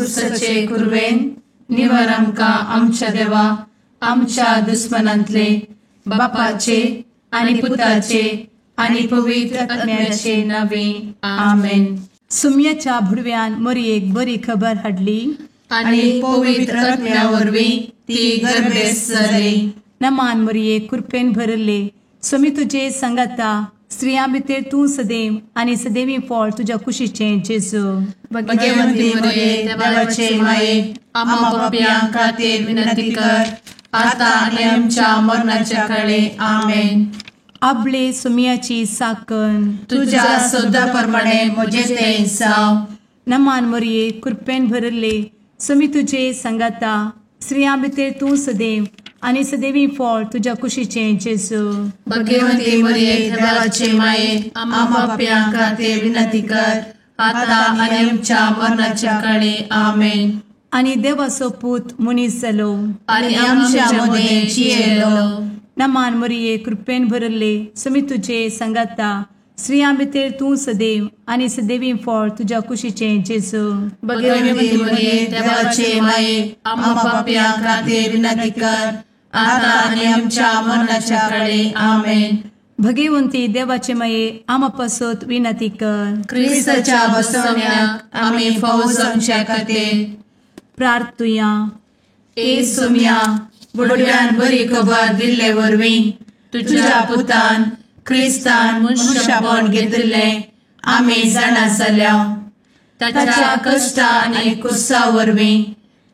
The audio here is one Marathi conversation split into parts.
खुर्सचे कुर्वेन निवार आमकां आमच्या देवा आमच्या दुस्मनांतले बापाचे आनी पुताचे आनी पवित्र आत्म्याचे नावे आमेन. सुम्याच्या भुरव्यान मरियेक बरी खबर हाडली आनी पवित्र आत्म्या वरवीं ती गर्भेस जाली. नमान मरिये कृपेन भरले स्वामी तुजे संगता स्त्रियां भितर तूं सदैव आनी सदैवी फळ तुज्या कुशीचे जेजू. भगवंती मरिये देवाचे माये आम्हा पाप्यां खातीर विनंती कर आता आनी आमच्या मरणाच्या काळी आमेन. आपले सुम्याची साकण तुझ्या सोदा प्रमाणे म्हजे ते जाव. नमान मरिये कृपेन भरले स्वामी तुजे संगता स्त्रियां भितर तूं सदैव आनी सदैवी फळ तुज्या कुशीचे जेजू. भगवंती मरिये देवाचे माये आम्हा पाप्यां खातीर विनंती कर आता आनी आमच्या मरणाच्या काळी आमेन. आनी देवाचो पूत मनीस जालो आनी आमच्या मदें जियेलो. नमान मरिये कृपेन भरले स्वामी तुजे संगता स्त्रियां भितर तूं सदैव आनी सदैवी फळ तुज्या कुशीचे जेजू. भगवंती मरिये देवाचे माये आम्हा पाप्यां खातीर विनंती कर आता आनी आमच्या मरणाच्या काळी आमेन. भगवंती देवाचे माये आमा पासत विनंती कर. क्रिस्ताच्या बसवण्याक आमी फावो जावचे खातीर प्रार्थुया. ए सुम्या बुडव्यान बरी खबर दिल्ले वरवीं तुज्या पुतान क्रिस्तान मनशापण घेतिल्ले आमी जाणा जाल्या. ताच्या कश्टा आनी कुर्सा वरवीं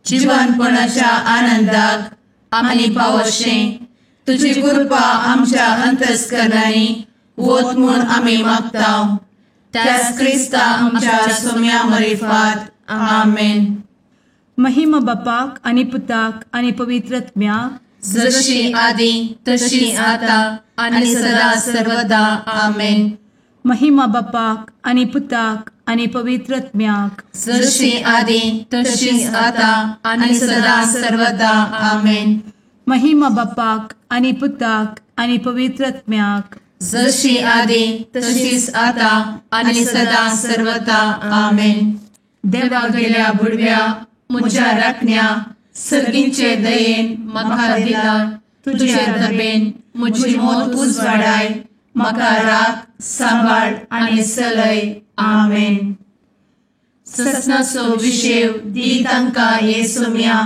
जिवनपणाच्या आनंदाक आमी पावशें तुजी कृपा आमच्या अंतस्करणांनी वत म्हूण आमी मागता. त्याच क्रिस्ता आमच्या सुम्या मरिफात आमेन. महिमा बापाक आनी पुताक आनी पवित्र आत्म्याक जशी आदी तशी आता आनी सदा सर्वदा आमेन. महिमा बापाक आनी पुताक आनी पवित्र आत्म्याक जशी आदी तशी आता आनी सदा सर्वदा आमेन. महिमा बापाक आनी पुताक आनी पवित्र आत्म्याक जशी आदी तशीच आता आनी सदा सर्वदा आमेन. देवा गेल्या बुडव्या म्हज्या राखण्या सर्गींचे दयेन म्हाका दिला तुजे दबेन म्हजी मोत उजवाडाय म्हाका राख सांबाळ आनी चलय आमेन. ससनाचो विशेव दी तांकां ये सुम्या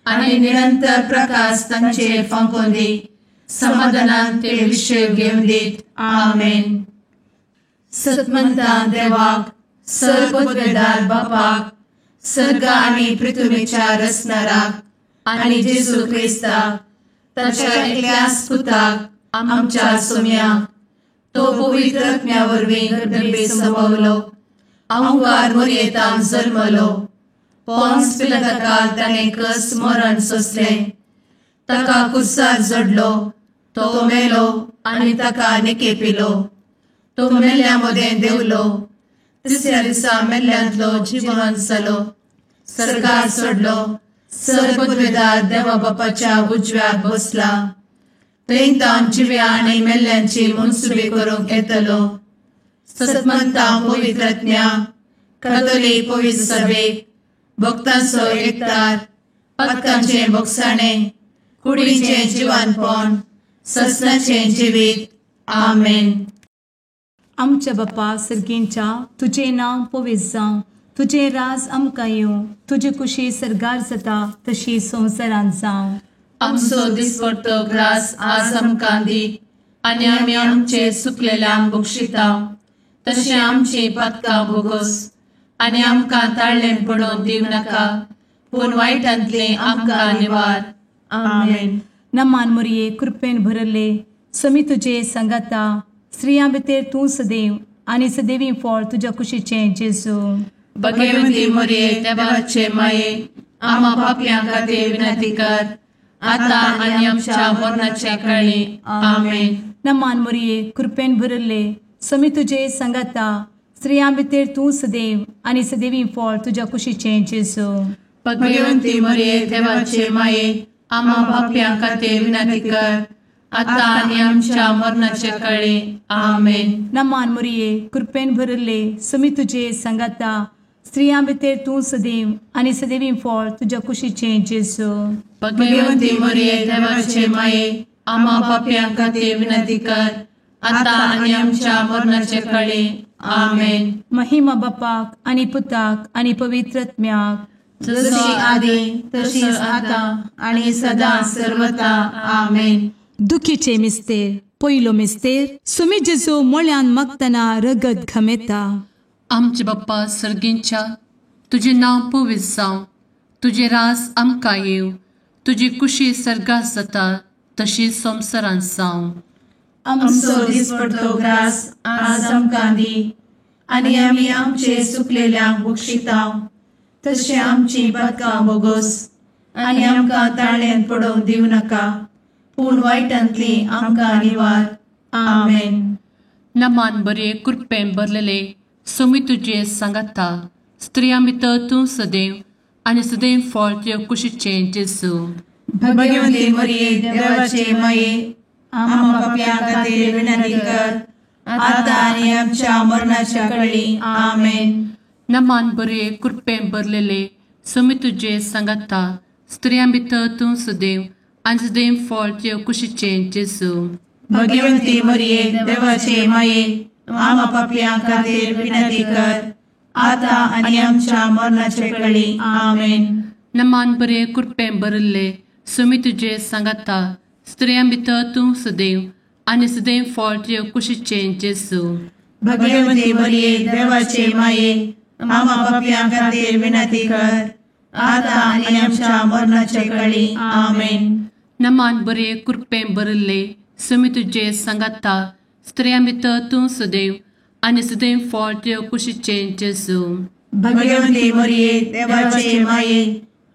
आनी निरंतर प्रकाश तांचेर फांकून दी. समाधानान ते विशेव घेवन दीत आमेन. सतमंता देवाक सर्वपदवेदार बापाक सर्ग आनी पृथ्वीच्या रचणाराक आनी जेजू क्रिस्ताक ताच्या एकल्याच पुताक आमच्या सुम्याक तो पवित्र आत्म्या वरवीं गर्भे संभवलो. अंगार मरियेंतान जल्मलो. पोंस पिलाताकाल ताणें कस मरण सोंसलें. ताका कुर्सार जडलो. तो मेलो आनी ताका निकेपिलो. तो मेल्ल्या मदें देंवलो. तिसऱ्या दिसा मेल्ल्यांतलो जिवंत जालो. सर्गार चडलो. सर्वपदवेदार देवा बापाच्या उजव्याक बसला. थंयतान जिव्या आनी मेल्ल्यांची मनसुबी करूंक येतलो. सतमंता पवित्र आत्म्या कातोलीक पवित्र सभेक भक्तांचो एकठार पातकांचे भोगसाणें कुडीचें जिवनपण ससनाचें जिवीत आमेन. आमच्या बापा सर्गींच्या तुझे नांव पवित्र जावं. तुझे राज आमकां येवं. तुजी कुशी सर्गार जाता तशी संवसारांत जावं. आमचो दिसपडटो ग्रास आज आमकां दी आनी आमी आमचे चुकलेल्यांक बक्षिता तशें आमची पातकां भोगोस आनी आमकां ताळ्ळें पडोवन दिव नाका पूण वायटांतले आमकां निवार आमेन. नमान मरिये कृपेन भरले स्वामी तुजे संगता स्त्रियां भितर तूं सदैव आनी सदैवी फळ तुज्या कुशीचे जेजू. भगवंती मरिये देवाचे माये आम्हा पाप्यां खातीर विनंती कर आता आनी आमच्या मरणाच्या काळी आमेन. नमान मरिये कृपेन भरले स्वामी तुजे संगता स्त्रियां भितर तूं सदैव आनी सदैवी फळ तुज्या कुशीचे जेजू. भगवंती मरिये देवाचे माये आम्हा पाप्यां खातीर विनंती कर आता आनी आमच्या मरणाच्या काळी आमेन. नमान मरिये कृपेन भरले स्वामी तुजे संगता स्त्रियां भितर तूं सदैव आनी सदैवी फळ तुज्या कुशीचें जेजू. भगवंती मरिये देवाचे माये, आम्हा पाप्यां खातीर विनंती कर, आता आणि आमच्या मरणाचे काळी. आमेन. महिमा बापाक आनी पुताक आनी पवित्रत्म्याक, जशी आदी तशीच आता आणि सदा सर्वदा. आमेन. दुखीचे मिस्तेर. पयलो मिस्तेर. सुमी जेजू मोळ्यान मागतना रगत घामेता. आमचे बाप्पा सर्गींच्या, तुझे नाव पवित्र जावं, तुझे रास आमकां येव, तुजी कुशी सर्गात जाता तशी संवसारांत जावं. आमचो दिसपडटो ग्रास आज आमकां दी, आनी आमी आमचे चुकलेल्यांक बक्षितांव, तशें आमची पातकां बोगोस आनी आमकां ताळ्यान पडोवंक दिवं नाका, पूण वायटांतली आमकां निवार. आमेन. नमान बरे कृपेन भरलेले सोमी तुजे सांगाता, स्त्रियां भितर तूं सदैव आनी सदैव फळ तुज्या कुशीचें जेजू. भगवंती मरिये देवाचे माये, आम्हा पाप्यां खातीर विनंती कर, आता आनी आमच्या मरणाच्या काळी. आमेन. नमान बरे कृपेन भरलेले सोमी तुजे सांगाता, स्त्रियां भितर तूं सदैव आनी सदैव फळ तुज्या कुशीचें जेजू. भगवंती मरिये देवाचे माये, आम्हा पाप्यां खातीर विनंती कर, आता आनी आमच्या मरणाचे काळी. आमेन. नमान बरे कृपेन भरले सोमी तुजे सांगाता, स्त्रियां भितर तूं सदैव आनी सदैव फळ तुज्या कुशीचें जेजू. भगवंती मरिये देवाचे माये, आम्हा पाप्यां खातीर विनंती कर, आता आनी आमच्या मरणाचे काळी. आमेन. नमान बरे कृपेन भरले सोमी तुजे सांगाता, स्त्रियां भितर तूं सदैव आनी सदैव फळ तुज्या कुशीचें जेजू. भगवंती मरिये देवाचे माये,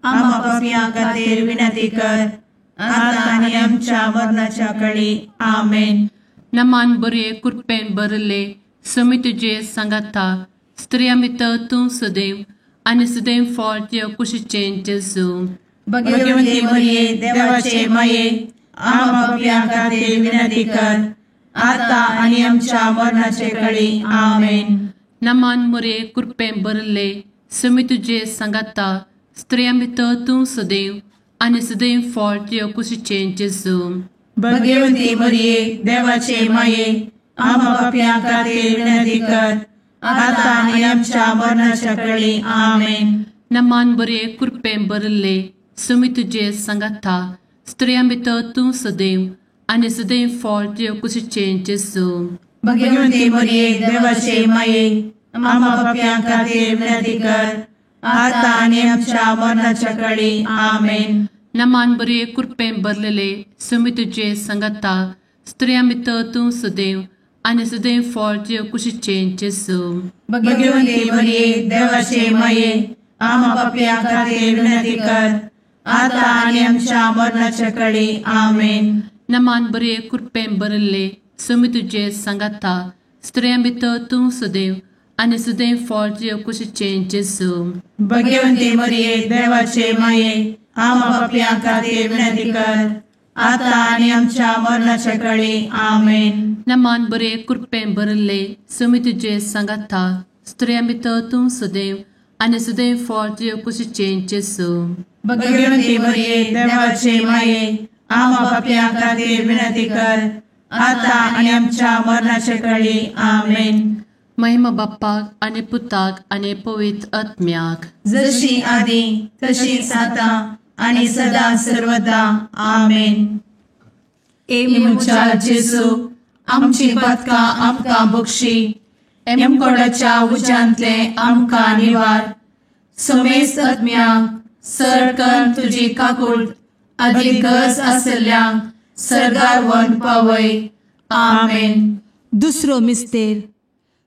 आम्हा पाप्यां खातीर विनंती कर, आता आनी आमच्या मरणाच्या काळी. आमेन. नमान बरे कृपेन भरले सोमी तुजे सांगाता, स्त्रियां भितर तूं सदैव आनी सदैव फळ तुज्या कुशीचें जेजू. भगवंती मरिये देवाचे माये, आम्हा पाप्यां खातीर विनंती कर, आता आनी आमच्या मरणाचे काळी. आमेन. नमान बरे कृपेन भरले सोमी तुजे सांगाता, स्त्रियां भितर तूं सदैव आनी सदैव फळ तुज्या कुशीचें जेजू. भगवंती मरिये देवाचे माये, आम्हा पाप्यां खातीर विनंती कर, आता आनी आमच्या मरणाच्या काळी. आमेन. नमान बरे कृपेन भरले सोमी तुजे सांगाता, स्त्रियां भितर तूं सदैव आनी सदैव फळ तुज्या कुशीचें जेजू. भगवंती मरिये देवाचे माये, आम्हा पाप्यां खातीर विनंती कर, आता आनी आमच्या मरणाच्या काळी. आमेन. नमान बरे कृपेन भरलेले सोमी तुजे सांगाता, स्त्रियां भितर तूं सदैव आनी सदैव फळ तुज्या कुशीचें जेजू. भगवंती मरिये देवाचे माये, आम्हा पाप्यां खातीर विनंती कर, आता आनी आमच्या मरणाच्या काळी. आमेन. नमान बरे कृपेन भरले सोमी तुजे सांगाता, स्त्रियां भितर तूं सदैव आनी सदैव फळ तुज्या कुशीचें जेजू. भगवंती मरिये देवाचे माये, आम्हा पाप्यां खातीर विनंती कर, आता आनी आमच्या मरणाच्या काळी. आमेन. नमान बरे कृपेन भरले सोमी तुजे सांगाता, स्त्रियां भितर तूं सदैव आनी सदैव फळ तुज्या कुशीचें जेजू. भगवंती मरिये देवाचे माये, आम्हा पाप्यां खातीर विनंती कर, आता आनी आमच्या मरणाच्या काळी. आमेन. महिमा बाप्पाक आनी पुताक आनी पवित्र आत्म्याक, जशी आदी तशीच आता आनी सदा सर्वदा. आमेन. मुचा जेजू, आमची पातकां आमकां बक्षी, एमकोडाच्या उज्यांतले आमकां निवार. समेस्त आत्म्यांक सडकन तुजी काकूट, अधिक गरज आसल्ल्यांक सर्गार व्हरून पावय. आमेन. दुसरो मिस्तेर.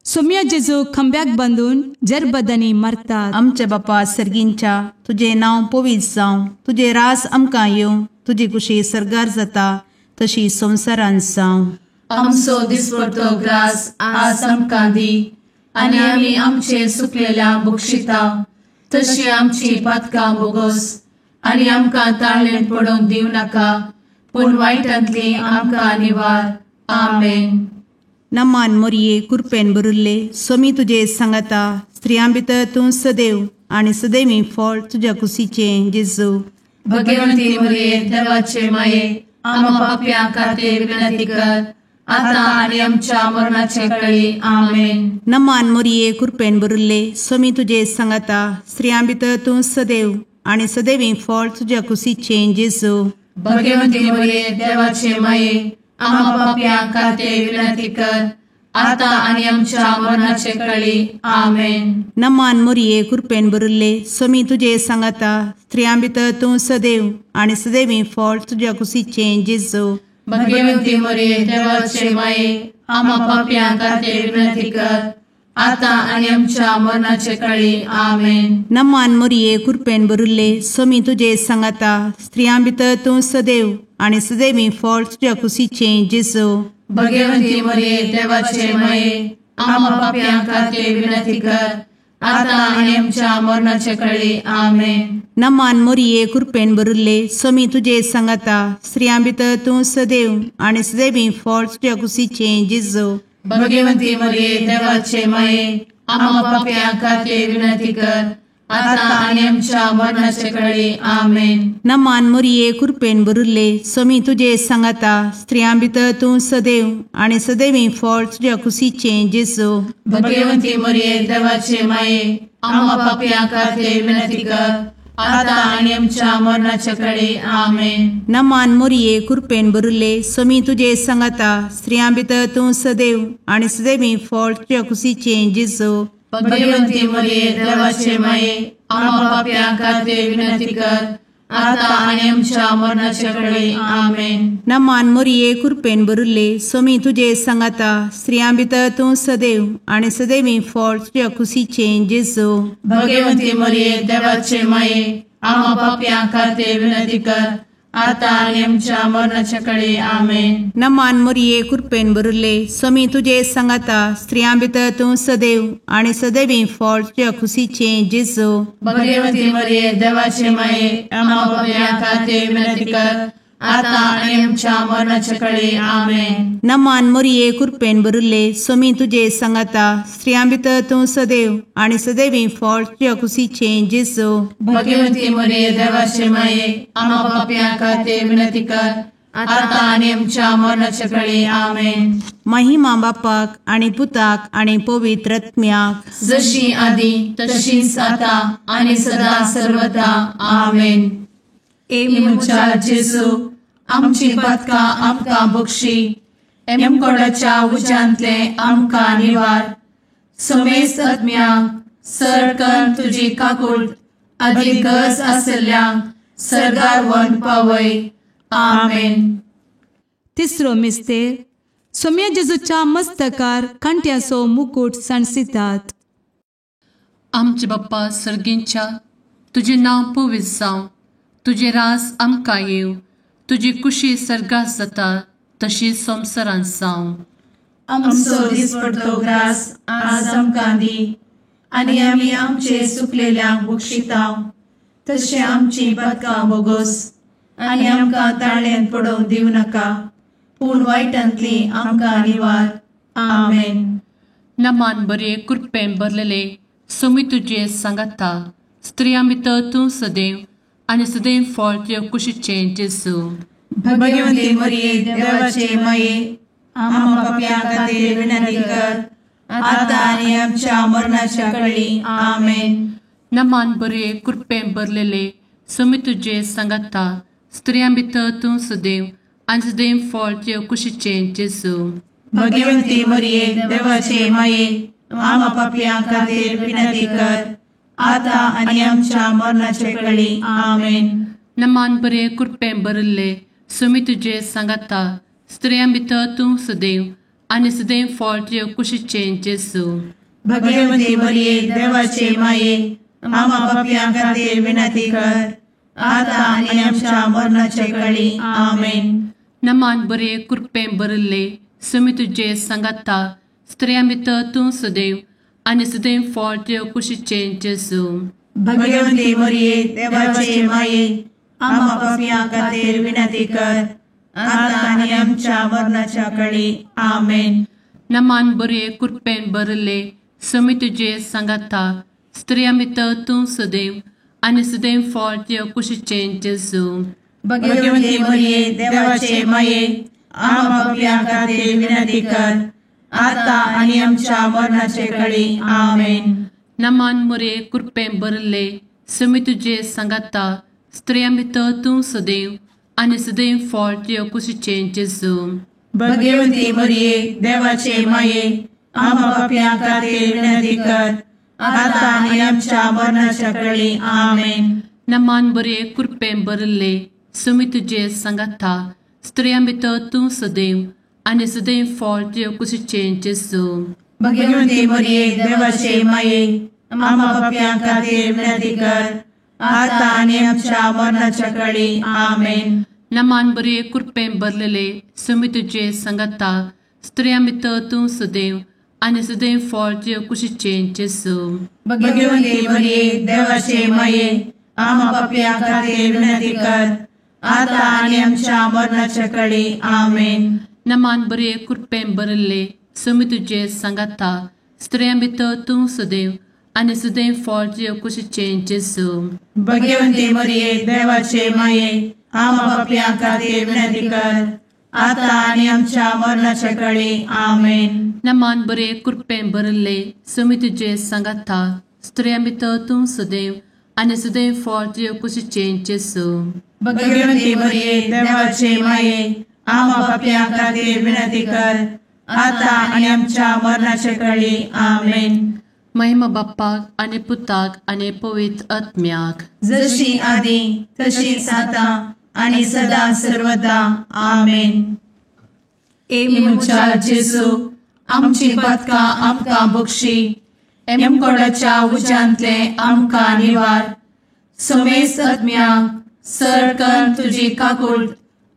सोम्या जेजू खंब्याक बांदून जरबदानी मारतात. आमच्या बापा सर्गींच्या, तुझे नाव पवित्र जावं, तुझे रास आमकां येवं, तुजी कुशी सर्गार जाता तशी संवसारांत जावं. आमचो दिसपडटो ग्रास आज आमकां दी, आनी आमी आमचे चुकलेल्यांक बक्षितांव, तशी आमची पातकां बोगोस आनी आमकां ताळ्यान पडोवंक दिवं नाका, पूण वायटांतली आमकां निवार. आमेन. नमान मोरये कृपेन बरुल्ले स्वामी तुझे सांगता स्त्रियां भितर तूं सदैव आणि सदैवी फळ तुझ्या कुशीचे जेजू. भगवंती मरिये देवाचे माये आम्हा पाप्या खातीर विनंती कर आता आणि आमच्या मरणाचे वेळी आमेन. नमान मोरये कृपेन बरुल्ले स्वामी तुझे सांगता स्त्रियां भितर तूं सदैव आणि सदैवी फळ तुझ्या कुशीचे जेजू. भगवंती मरिये देवाचे माये आम्हा पाप्या खातीर विनंती कर आता आणि आमच्या मरणाचे वेळी आमेन. नमान मोरये कृपेन बरुल्ले स्वामी तुझे सांगता स्त्रियां भितर तूं सदैव आणि सदैवी फळ तुझ्या कुशीचे जेजू. भगवंती मरिये देवाचे माये आम्हा पाप्या खातीर विनंती कर आता आणि आमच्या मरणाचे वेळी आमेन. नमान मोरये कृपेन बरुल्ले स्वामी तुझे सांगता स्त्रियां भितर तूं सदैव आणि सदैवी फळ तुझ्या कुशीचे जेजू. भगवंती मरिये देवाचे माये आम्हा पाप्या खातीर विनंती कर आता आणि आमच्या मरणाचे वेळी आमेन. नमान मोरये कृपेन बरुल्ले स्वामी तुझे सांगता स्त्रियां भितर तूं सदैव आणि सदैवी फळ तुझ्या कुशीचे जेजू. भगवंती मरिये देवाचे माये आम्हा पाप्या खातीर विनंती कर आता आणि आमच्या मरणाचे वेळी आमेन. नमान मोरये कृपेन बरुल्ले स्वामी तुझे सांगता स्त्रियां भितर तूं सदैव आणि सदैवी फळ तुझ्या कुशीचे जेजू. भगवंती मरिये देवाचे माये आम्हा पाप्या खातीर विनंती कर आता आणि आमच्या मरणाचे वेळी आमेन. नमान मोरये कृपेन बरुल्ले स्वामी तुझे सांगता स्त्रियां भितर तूं सदैव आणि सदैवी फळ तुझ्या कुशीचे जेजू. भगवंती मरिये देवाचे माये आम्हा पाप्या खातीर विनंती कर आता आणि आमच्या मरणाचे वेळी आमेन. नमान मोरये कृपेन बरुल्ले स्वामी तुझे सांगता स्त्रियां भितर तूं सदैव आणि सदैवी फळ तुझ्या कुशीचे जेजू. भगवंती मरिये देवाचे माये आम्हा पाप्या खातीर विनंती कर आता आणि आमच्या मरणाच्या वेळी आमेन. नमान मोरये कृपेन बरुल्ले स्वामी तुझे सांगता स्त्रियां भितर तूं सदैव आणि सदैवी फळ तुझ्या कुशीचे जेजू. भगवंती मरिये देवाचे माये आम्हा पाप्या खातीर विनंती कर आता आणि आमच्या मरणाच्या वेळी आमेन. नमान मोरये कृपेन बरुल्ले स्वामी तुझे सांगता स्त्रियां भितर तूं सदैव आणि सदैवी फळ तुझ्या कुशीचे जेजू. भगवंती मरिये देवाचे माये आम्हा पाप्या खातीर विनंती कर आता आणि आमच्या मरणाच्या वेळी आमेन. महिमा बापाक आणि पुताक आणि पवित्र आत्म्याक जशी आधी तशीच आता आणि सदा सर्वदा आमेन. मुचा जेजू आमची पदका आमकां बक्षी एमकोडाच्या उज्यांतले आमकां निवार. समेस्त आत्म्यांक सरकन तुजी काकूट अधिक गरज आसल्ल्यांक सरगार वन पावय. आमेन. तिसरो मिस्तेर सोम्या जेजूच्या मस्तकार कांट्याचो मुकुट सणसितात. आमचे बाप्पा सर्गींच्या तुझे नाव पवित्र जावं, तुझे राज आमकां येव, तुजी कुशी सर्गात जाता तशी संवसारांत जावं. आमचो दिसपडटो ग्रास आज आमकां दी आनी आमी आमचे सुकलेल्यांक बक्षितांव. तशें आमची पदकां बोगोस आनी आमकां ताळ्यान पडोवंक दिवं नाका पूण वायटांतली आमकां निवार. आमेन. नमान बरे कृपेन भरलेले सोमी तुझे सांगता स्त्रियां भितर तूं सदैव आनी सदैव फळ तुज्या कुशीचे जेजू. भगवंती मरिये देवाचे माये आम्हा पाप्या खातीर विनंती कर आता आनी आमच्या मरणाच्या वेळी. आमेन. नमान बरे कृपेन भरलेले सोमी तुझे सांगता स्त्रियां भितर तूं सदैव आनी सदैव फळ तुज्या कुशीचे जेजू. भगवंती मरिये देवाचे माये आम्हा पाप्या खातीर विनंती कर आता आनी आमच्या मरणाचे वेळी. आमेन. नमान बरे कृपेन भरले सोमी तुझे सांगता स्त्रियां भितर तूं सदैव आनी सदैव फळ तुज्या कुशीचे जेजू. भगवंती मरिये देवाचे माये आम्हा पाप्या खातीर विनंती कर आता आनी आमच्या मरणाचे वेळी. आमेन. नमान बरे कृपेन भरले सोमी तुझे सांगता स्त्रियां भितर तूं सदैव आनी सदैव फळ तुज्या कुशीचे जेजू. भगवंती मरिये देवाचे माये आम्हा पाप्या खातीर विनंती कर आता आनी आमच्या मरणाच्या वेळी. आमेन. नमान बरे कृपेन भरले समी तुझे सांगाता स्त्रिया भितर तूं सदैव आनी सदैव फळ तुझ्या कुशीचें जेजू. भाग्यवंती मरिये देवाचे माये आम्हा पापियां खातीर विनंती कर आता आणि आमच्या मरणाचे काळी आमेन. नमान बरे कृपेन भरले समी तुझे सांगाता स्त्रिया भितर तूं सदैव आनी सदैव फळ तुझ्या कुशीचें जेजू. भाग्यवंती मरिये देवाचे माये आम्हा पापियां खातीर विनंती कर आता आणि आमच्या मरणाच्या काळी आमेन. नमान बरे कृपेन भरले समी तुझे सांगाता स्त्रिया भितर तूं सदैव आनी सदैव फळ तुझ्या कुशीचें जेजू. भाग्यवंती मरिये देवाचे माये आम्हा पापियां खातीर विनंती कर आता आणि आमच्या मरणाच्या काळी आमेन. नमान बरे कृपेन भरलेले समी तुझे सांगाता स्त्रिया भितर तूं सदैव आनी सदैव फळ तुझ्या कुशीचें जेजू. भाग्यवंती मरिये देवाचे माये आम्हा पापियां खातीर विनंती कर आता आणि आमच्या मरणाच्या काळी आमेन. नमान बरे कृपेन भरले समी तुझे सांगाता स्त्रिया भितर तूं सदैव आनी सदैव फळ तुझ्या कुशीचें जेजू. भाग्यवंती मरिये देवाचे माये आम्हा पापियां खातीर विनंती कर आता आणि आमच्या मरणाच्या काळी आमेन. नमान बरे कृपेन भरले समी तुझे सांगाता स्त्रिया भितर तूं सदैव आनी सदैव फळ तुझ्या कुशीचें जेजू. भाग्यवंती मरिये देवाचे माये आम्हा पापियां खातीर विनंती कर आता आणि आमच्या मरणाच्या काळी आमेन. महिमा बाप्पाक आनी पुताक आनी पवित्र आत्म्याक जशी आदी तशीच आता आणि सदा सर्वदा आमेन. मुचा जेजू आमची पदकां आमकां बक्षी एमकोडाच्या उज्यांतले आमकां निवार. समेस आत्म्याक सरकन तुजी काकूट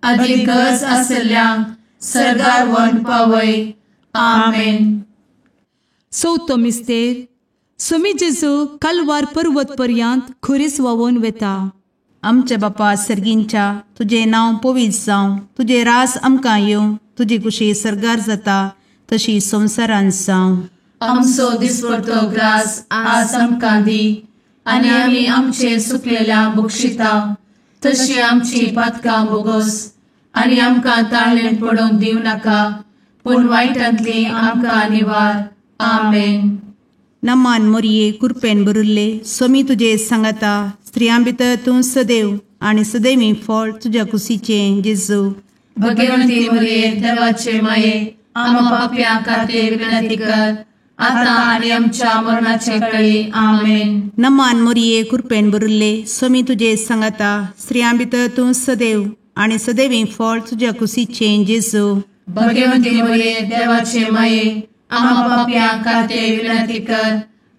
अधिक गरज आसल्यांक सरगार वन पावय. आमेन. चवथो मिस्तेर समी जेजू कलवार पर्वत पर्यंत खुरीस वावून वेता. आमच्या बापा सर्गींच्या तुझे नांव पवित्र जावं तुझे रास आमकां येवं तुजी कुशी सरगार जाता तशी संवसारांत जावं. आमचो दिसपडटो ग्रास आज आमकां दी आनी आमी आमचे सुकलेल्यांक बक्षिता तशी आमची पातकां बोगोस आनी आमकां ताळ्ळेन पडोवन दिवं नाका पूण वायटांतली आमकां निवार. आमेन. नमान मोरये कृपेन भरिल्ले समी तुजे सांगाता स्त्रियां भितर तूं सदैव आनी सदैवी फळ तुज्या कुशीचें जेजू. भाग्यवंती मरिये देवाचे माये आम्हा पापियां खातीर विनंती कर आता आणि आमच्या मरणाचे काळी आमेन. नमान मोरये कृपेन भरिल्ले समी तुजे सांगाता स्त्रियां भितर तूं सदैव आनी सदैवी फळ तुज्या कुशीचें जेजू. भाग्यवंती मरिये देवाचे माये आम्हा पापियां खातीर विनंती कर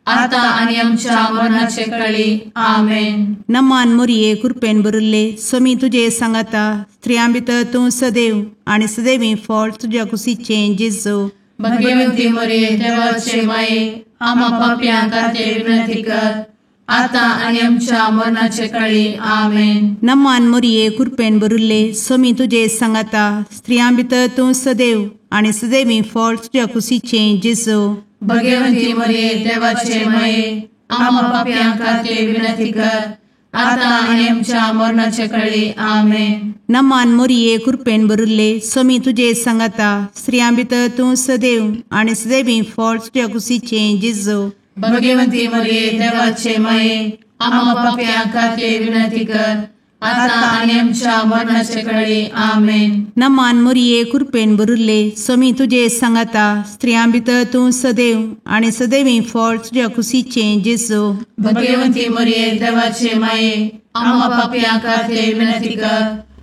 आता आणि आमच्या मरणाचे काळी आमेन. नमान मोरये कृपेन भरिल्ले समी तुजे सांगाता स्त्रियां भितर तूं सदैव आनी सदैवी फळ तुज्या कुशीचें जेजू. भाग्यवंती मरिये देवाचे माये आम्हा पापियां खातीर विनंती कर आता आणि आमच्या मरणाचे काळी आमेन. नमान मोरये कृपेन भरिल्ले समी तुजे सांगाता स्त्रियां भितर तूं सदैव आनी सदैवी फळ तुज्या कुशीचें जेजू. भाग्यवंती मरिये देवाचे माये आम्हा पापियां खातीर विनंती कर आता आणि आमच्या मरणाचे काळी आमेन. नमान मोरये कृपेन भरिल्ले समी तुजे सांगाता स्त्रियां भितर तूं सदैव आनी सदैवी फळ तुज्या कुशीचें जेजू. भाग्यवंती मरिये देवाचे माये आम्हा पापियां खातीर विनंती कर आता आणि आमच्या मरणाचे काळी आमेन. नमान मोरये कृपेन भरिल्ले समी तुजे सांगाता स्त्रियां भितर तूं सदैव आनी सदैवी फळ तुज्या कुशीचें जेजू. भाग्यवंती मरिये देवाचे माये आम्हा पापियां खातीर विनंती कर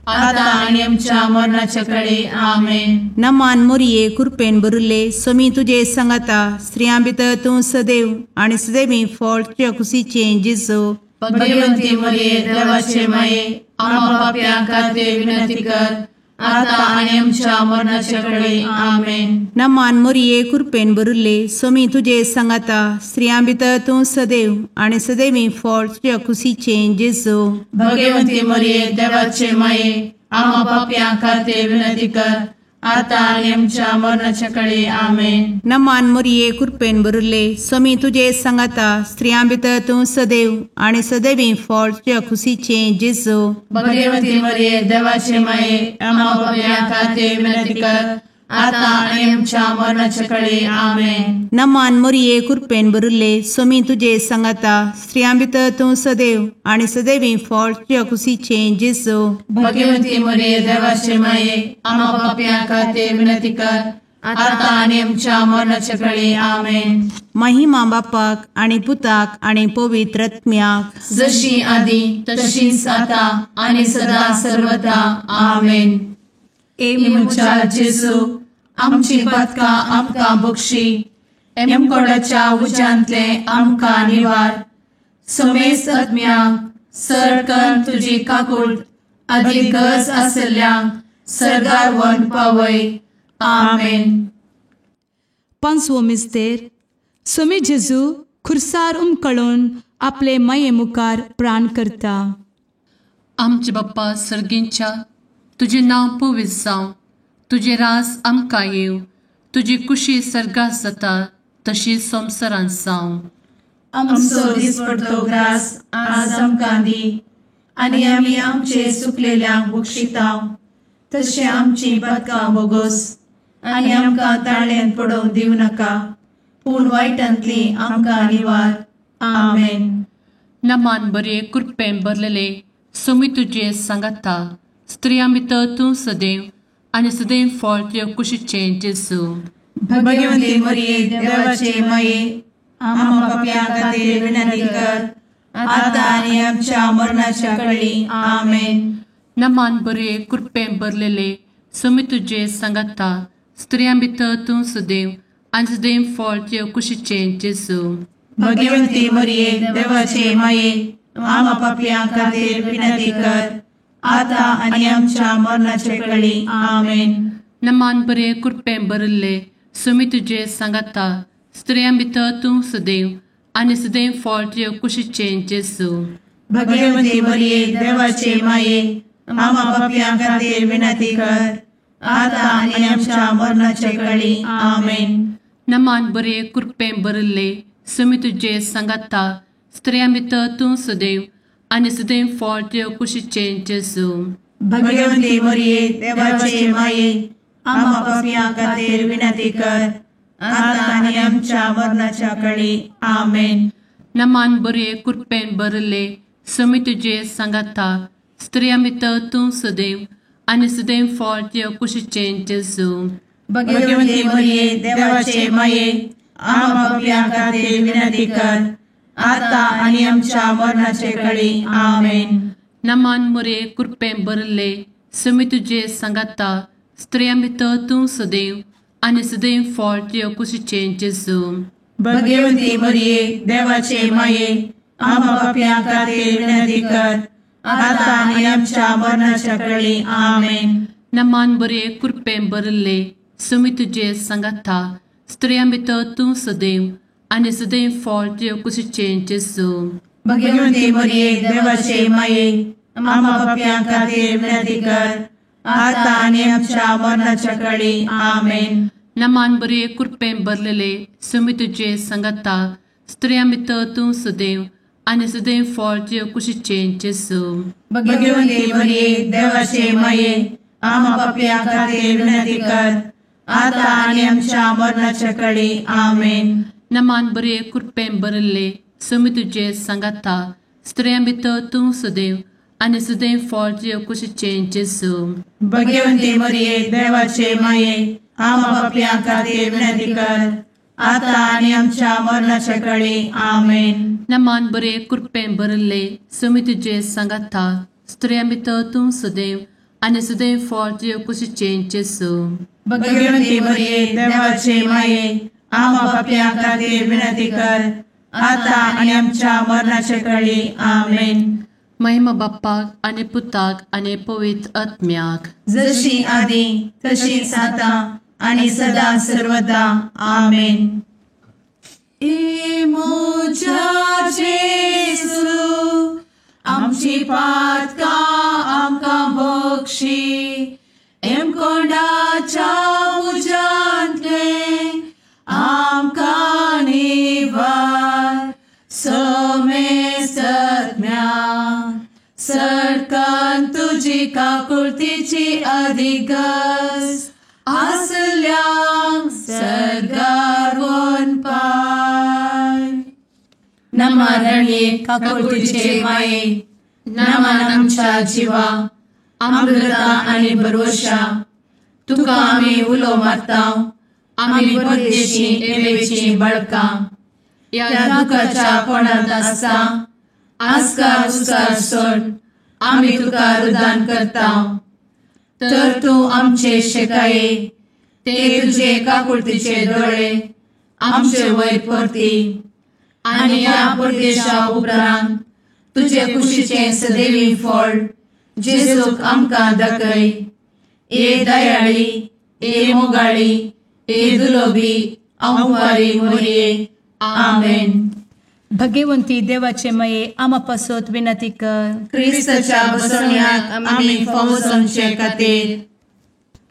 आता आणि आमच्या मरणाच्या काळी आमेन. नमान मोरये कृपेन भरिल्ले समी तुजे सांगाता स्त्रियां भितर तूं सदैव आनी सदैवी फळ तुज्या कुशीचें जेजू. भाग्यवंती मरिये देवाचे माये आम्हा पापियां खातीर विनंती कर आता आणि आमच्या मरणाच्या काळी आमेन. नमान मोरये कृपेन भरिल्ले समी तुजे सांगाता स्त्रियां भितर तूं सदैव आनी सदैवी फळ तुज्या कुशीचें जेजू. भाग्यवंती मरिये देवाचे माये आम्हा पापियां खातीर विनंती कर आता आणि आमच्या मरणाच्या काळी आमेन. नमान मोरये कृपेन बरुल्ले स्वामी तुझे सांगाता स्त्रियां भितर तूं सदैव आणि सदैवी फळ तुझ्या खुशीचे जेजू. भगवती मरिये देवाचे माये आम्हा पाप्यां खातीर विनंती कर, आता आणि आमच्या मरणाच्या काळी आमेन. नमान मोरये कृपेन बरुल्ले स्वामी तुझे सांगाता स्त्रियां भितर तूं सदैव आणि सदैवी फळ तुझ्या खुशीचे जेजू. भगवती मरिये देवाचे माये आम्हा पाप्यां खातीर विनंती कर, आता आणि आमच्या मरणाच्या काळी आमेन. महिमा बापाक आणि पुताक आणि पवित्र आत्म्याक, जशी आधी तशीच आता आणि सदा सर्वदा आमेन. एमच्या जेजू आमची पदकां आमकां बक्षी, एमकोडाच्या उज्यांतले आमकां निवार. समेस आत्म्यांक सरकन तुजी काकूट, आदी गरज आसल्ल्यांक सरगार व्हरून पावय. आमेन. पांचवो मिस्तेर स्वामी जेजू खुर्सार उमकळून आपले माये मुखार प्राण करता. आमचे बाप्पा सर्गींच्या तुझे नाव पवित्र जावं, तुझे रास आमकां येव, तुजी कुशी सर्गास जाता तशी संवसारांत जावं. आमचो दिसपडटो ग्रास आज आमकां दी, आनी आमी आमचे चुकलेल्यांक बक्षिताव, तशें आमची पदकां बोगोस आनी आमकां ताळ्यान पडोवंक दिवं नाका, पूण वायटांतली आमकां निवार. आमेन. नमान बरे कृपेन भरलेले स्वामी तुझे सांगाता स्त्रियां भितर तूं सदैव आणि सदैव फळ तुझ्या कुशीचे जेजू. भगवती मरिये देवाचे माये आम्हा पाप्यां खातीर विनंती कर, आता आनी आमच्या मरणाच्या काळी आमेन. नमान बरे कृपेन भरलेले स्वामी तुझे सांगाता स्त्रियां भितर तूं सदैव आणि सदैव फळ तुझ्या कुशीचे जेजू. भगवती मरिये देवाचे माये आम्हा पाप्यां खातीर विनंती कर, आता आनी आमच्या मरणाच्या काळी आमेन. नमान बरे कृपेन भरले स्वामी तुझे सांगाता स्त्रियां भितर तूं सदैव आणि सदैव फळ तुझ्या कुशीचे जेजू. भगवती मरिये देवाचे माये आम्हा पाप्यां खातीर विनंती कर, आता आनी आमच्या मरणाच्या काळी आमेन. नमान बरे कृपेन भरले स्वामी तुझे सांगाता स्त्रियां भितर तूं सदैव आणि सदैव फळ तुझ्या कुशीचे जेजू. भगवती मरिये देवाचे माये आम्हा पाप्यां खातीर विनंती कर, आता आनी आमच्या मरणाच्या काळी आमेन. नमान बरे कृपेन भरले स्वामी तुझे सांगाता स्त्रियां भितर तूं सदैव आणि सदैव फळ तुझ्या कुशीचे जेजू. भगवती मरिये देवाचे माये आम्हा पाप्यां खातीर विनंती कर, आता आनी आमच्या मरणाच्या काळी आमेन. नमान बरे कृपेन भरले स्वामी तुझे सांगाता स्त्रियां भितर तूं सदैव आणि सदैव फळ तुझ्या कुशीचे जेजू. भगवती मरिये देवाचे माये आम्हा पाप्यां खातीर विनंती कर, आता आनी आमच्या मरणाच्या काळी आमेन. नमान बरे कृपेन भरले स्वामी तुझे सांगाता स्त्रियां भितर तूं सदैव आणि सदैव फळ तुझ्या कुशीचे जेजू. भगवती मरिये देवाचे माये आम्हा पाप्यां खातीर विनंती कर, आता आनी आमच्या मरणाच्या काळी आमेन. नमान बरे कृपेन भरलेले स्वामी तुझे सांगाता स्त्रियां भितर तूं सदैव आणि सदैव फळ तुझ्या कुशीचे जेजू. भगवती मरिये देवाचे माये आम्हा पाप्यां खातीर विनंती कर, आता आनी आमच्या मरणाच्या काळी आमेन. नमान बरे कृपेन भरले स्वामी तुझे सांगाता स्त्रियां भितर तूं सदैव आणि सदैव फळ तुझ्या कुशीचे जेजू. भगवती मरिये देवाचे माये आम्हा पाप्यां खातीर विनंती कर, आता आनी आमच्या मरणाच्या काळी आमेन. नमान बरे कृपेन भरले स्वामी तुझे सांगाता स्त्रियां भितर तूं सदैव आणि सदैव फळ तुझ्या कुशीचे जेजू. भगवती मरिये देवाचे माये आम्हा पाप्यां खातीर विनंती कर, आता आनी आमच्या मरणाच्या काळी आमेन. महिमा बाप्पाक आणि पुताक आणि पवित्र आत्म्याक, जशी आधी तशीच आता आणि सदा सर्वदा आमेन. मोच्या जेजू आमची पातकां आमकां बक्षी, एम कोंडाच्या आमची काकुळतीची अधिगस आसल्यांक सरगार वन पाय. नमारणे काकुळतीचे माये नमान आमच्या जिवा अमृता आनी भरवशा तुका आमी उलो मारता. आमी परदेशी येवेची बळकां या दुखाच्या कोणात आसता. आस्कार उस्कार सोड आमी तुका रुदान करता. तर तूं आमचे शेकाये ते तुजे काकुळतीचे दोळे आमचे वयर परती. आनी या परदेशा उपरांत तुजे कुशीचे सदैवी फळ जेजूक आमकां दाखय. ए दयाळी ए मोगाळी ए दुलोबी अंवारी मोरये. आमेन. भगवंती देवाचे मये आमा पासत विनंती कर. क्रिस्ताच्या बसवण्याक आमी फावोसमचे खातीर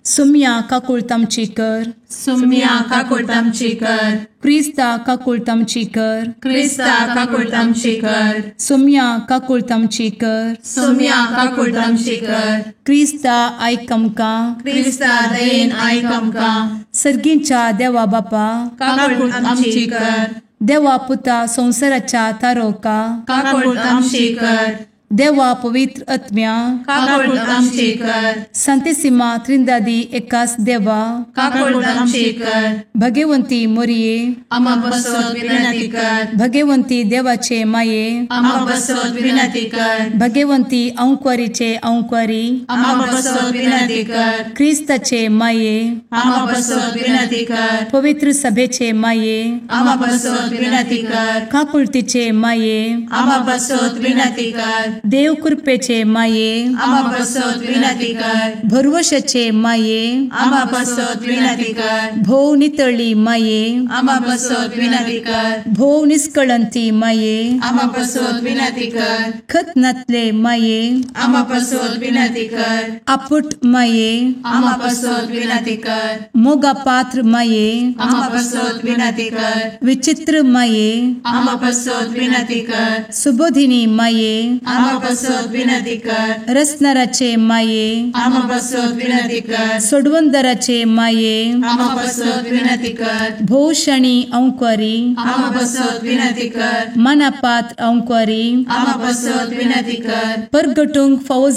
सुम्या काकुळतामची कर. सुम्या काकुळतामची कर. क्रिस्ता काकुळतामची कर. क्रिस्ता काकुळतामची कर. सुम्या काकुळतामची कर. सुम्या काकुळतामची कर. क्रिस्ता आयक आमकां. क्रिस्ता दयेन आयक आमकां. सर्गींच्या देवा बापा काकुळतामची कर. देवा पुता संसाराच्या तारोका काकुळतामची कर. देवा पवित्र आत्म्या काकुळतामची कर. संतेसिमा त्रिंदादी एकाच देवा काकुळतामची कर. भगवंती मोरये आमा बसोत विनंती कर. भगवंती देवाचे माये आमा बसोत विनंती कर. भगवंती अंक्वारीचे अंक्वारी आमा बसोत विनंती कर. क्रिस्ताचे माये आमा बसोत विनंती कर. पवित्र सभेचे माये आमा बसोत विनंती कर. काकुळतीचे माये आमा बसोत विनंती कर. देव कृपेचे माये आमा बसोत विनंती कर. भरवशाचे माये आमा बसोत विनंती कर. भोव नितळी माये आमा बसोत विनंती कर. भोव निष्कळंती माये आमा बसोत विनंती कर. खतनातले माये आमा बसोत विनंती कर. आपुट माये आमा बसोत विनंती कर. मोगा पात्र माये आमा बसोत विनंती कर. विचित्र माये आमा बसोत विनंती कर. सुबोधिनी माये आमा बसोत विनंती कर. रसनाराचे माये आमा बसोत विनंती कर. सोडवंदराचे माये आमा बसोत विनंती कर. भोषणी अंक्वारी आमा बसोत विनंती कर. मनापात्र अंक्वारी आमा बसोत विनंती कर. परगटूंक फावो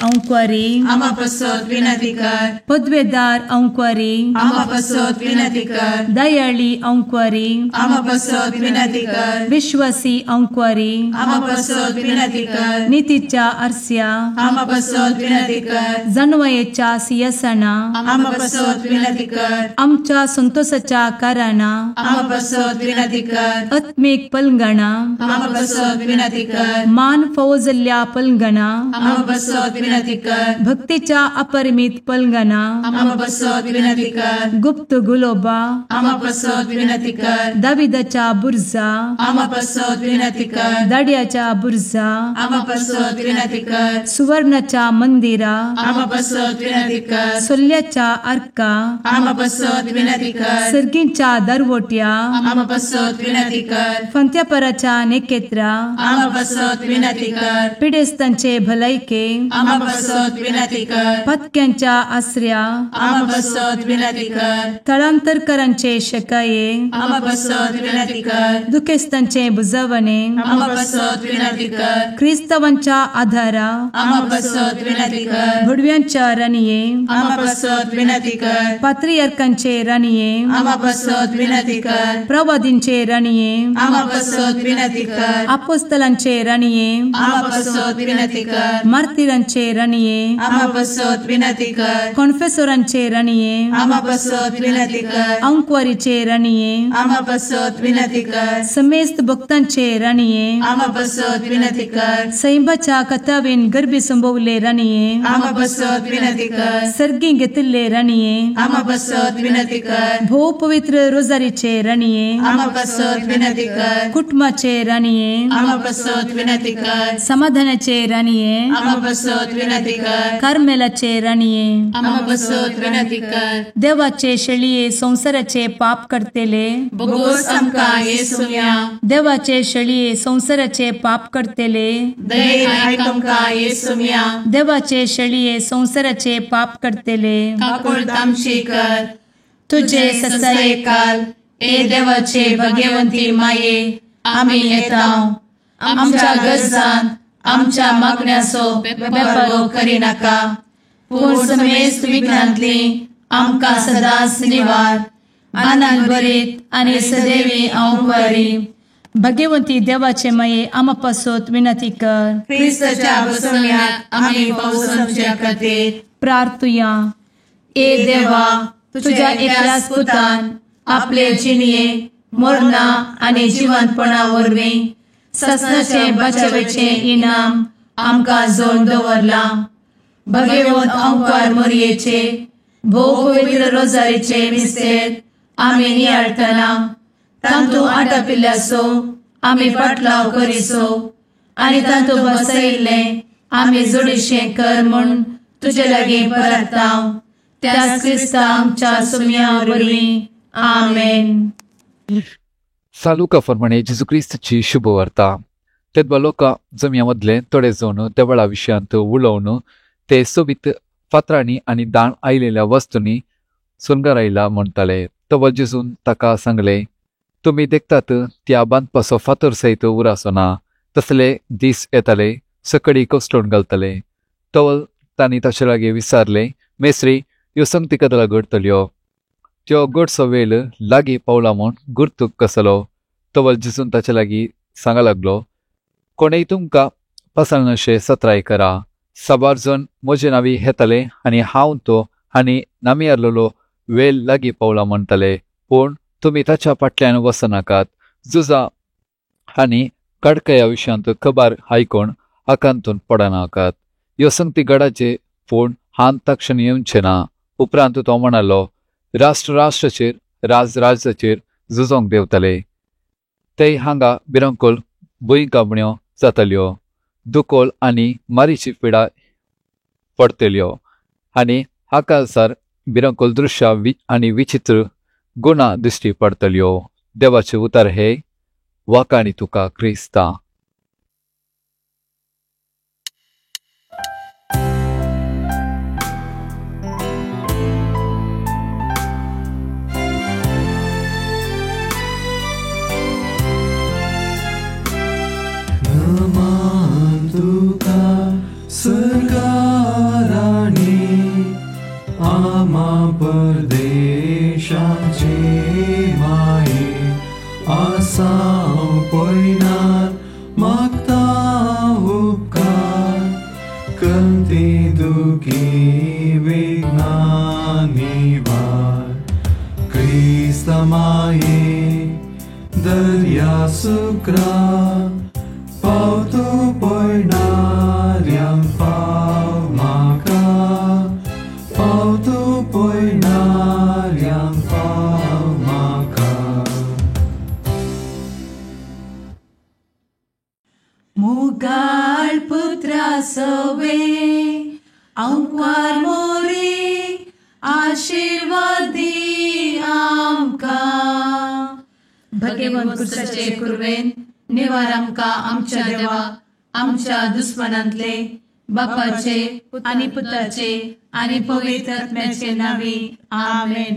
अंक्वारी आमा बसोत विनंती कर. पदवेदार अंक्वारी आमा बसोत विनंती कर. दयाळी अंक्वारी आमा बसोत विनंती कर. विश्वासी अंक्वारी आमा बसोत विनंती कर. नीतीच्या आरस्या आमा बसोत विनंती कर. जनवयेच्या सिंहासना आमा बसोत विनंती कर. आमच्या संतोषाच्या कारणा आमा बसोत विनंती कर. आत्मिक पलंगणा आमा बसोत विनंती कर. मान फौजल्या पलंगणा आमा बसोत विनंती कर. भक्तीच्या अपरिमित पलंगणा आमा बसोत विनंती कर. गुप्त गुलोबा आमा बसोत विनंती कर. दाविदाच्या बुर्जा आमा बसोत विनंती कर. दाड्याच्या बुर्जा आमा बसोत विनंती कर. सुवर्णाच्या मंदिरा आमा बसोत विनंती कर. सोल्याच्या अर्का आमा बसोत विनंती कर. सर्गींच्या दरवोट्या आमा बसोत विनंती कर. फंत्यापराच्या नेकेत्रा आमा बसोत विनंती कर. पिडेस्तांचे भलायके आमा बसोत विनंती कर. पथक्यांच्या आश्रया आमा बसोत विनंती कर. स्थळांतरकरांचे शेकाये आमा बसोत विनंती कर. दुखेस्तांचे बुजवणे आमा बसोत विनंती कर. ख्रिस्तवांच्या आधारा आमा बसोत विनंती कर. भडव्यांच्या राणीये आमा बसोत विनंती कर. पात्रियार्कांचे राणीये आमा बसोत विनंती कर. प्रवादींचे राणीये आमा बसोत विनंती कर. अपोस्तलांचे राणीये आमा बसोत विनंती कर. मार्तिरांचे राणीये आमा बसोत विनंती कर. कॉन्फेसोरांचे राणीये आमा बसोत विनंती कर. अंक्वारीचे राणीये आमा बसोत विनंती कर. समेस्त भक्तांचे राणीये आमा बसोत विनंती कर. सैंबाच्या कथावेन गर्भी संभवले राणीये आमा बसोत विनंती कर. सर्गी घेतले राणीये आमा बसोत विनंती कर. भो पवित्र रोजारीचे राणीये आमा बसोत विनंती कर. कुटुंबाचे राणीये आमा बसोत विनंती कर. समाधानाचे राणीये आमा बसोत विनंती कर. कार्मेलाचे राणीये आमा बसोत विनंती कर. देवाचे शेळिये संसाराचे पाप करतेले बोगोस आमकां येसूया. देवाचे शेळिये संसाराचे पाप करतेले दये आयक आमकां येसू मिया देवाचे शेळये संवसाराचे पाप करतेले काकूळ तामशी कर तुझे ससाये काल ए देवाचे भगवंती माये आमी येता आमच्या गरजांत आमच्या मागण्याचो बेपागो करी नाका पूण समेस्त विघ्नांतली आमकां सदांच निवार आनंद बरीत आनी सदैवी अंकुरी भगवंती देवाचे माये आमा पासत विनंती कर क्रिस्ताच्या बसवण्यात आमी पावसाच्या खातीर प्रार्थुया ए देवा तुझ्या एकल्याच पुतान आपले जिणये मरणा आनी जिवंतपणा वरवीं ससनाचे बचावेचे इनाम आमकां जोड दवरला भगवंत अंकुर मोरयेचे भोव पवित्र रोजारीचे मिस्तेर आमी नियाळटना तांतू आटापिल्ल्याचो आमी पाटलाव करिसो आनी तांतू बसयिल्ले आमी जोडिशें कर म्हूण तुजे लागीं परतांव त्याच क्रिस्ता आमच्या सुम्या वरवीं आमेन. सालुका प्रमाणे जेजू क्रिस्ताची शुभवार्ता तेदवा लोकां जमिया मदले थोडे जावन देवळा विशयांत उलोवन ते सोबीत फातरांनी आनी दाण आयलेल्या वस्तूंनी सुनगार आयला म्हणटाले. तो जेजून ताका सांगले, तुमी देखतात त्या बांदपाचो फातर सयत उरासो ना, तसले दीस येताले सकडी कोसळून घालतले. तोवल तांणी ताचे लागीं विचारले, मेस्त्री ह्यो संगती कदला घडतल्यो? त्यो घडचो वेळ लागीं पावला म्हूण गुर्तूक कसलो? तोवल जेजून ताचे लागीं सांगा लागलो, कोणेय तुमकां पासळनाशे सत्राय करा. 7 जण म्हजे नांवी येताले आनी हांव तो आनी नामी आसलेलो वेळ लागीं पावला म्हणटाले, पूण तुमी ताच्या फाटल्यान वचनाकात. झुजा आनी कडकया विशयांत खबर आयकून आकांतून पडनाकात. ह्यो संगती घडाचे पूण हान तक्षण येवचें ना. उपरांत तो म्हणालो, राष्ट्राचेर राजाचेर झुजोंक देंवतले. ते हांगा भिरंकूल भुंयकांपण्यो जातल्यो, दुकोल आनी मारीची पिडा पडटल्यो आनी आकाशार भिरंकूल दृश्यां आनी विचित्र गुणां दिश्टी पडटल्यो. देवाचे उतर हे वाकाणी तुका क्रिस्ता. परदेशाचे माये आसां पयनार मागता उपकार कंती दुखी विघ्नांनी वार क्रिस्ता माये दर्या सुक्रा पावतू पयनार्यांक पाव म्हाका पावतू पयनार्यांक पाव म्हाका. मुगाळ पुत्रा सवे अंकुर मोरी आशीर्वाद दी आमकां. भगवंत क्रिस्ताचे कुरवेन निवार आमकां आमच्या देवा आमच्या दुस्मनांतले बापाचे आनी पुताचे आनी पवित्र आत्म्याचे नांवी आमेन.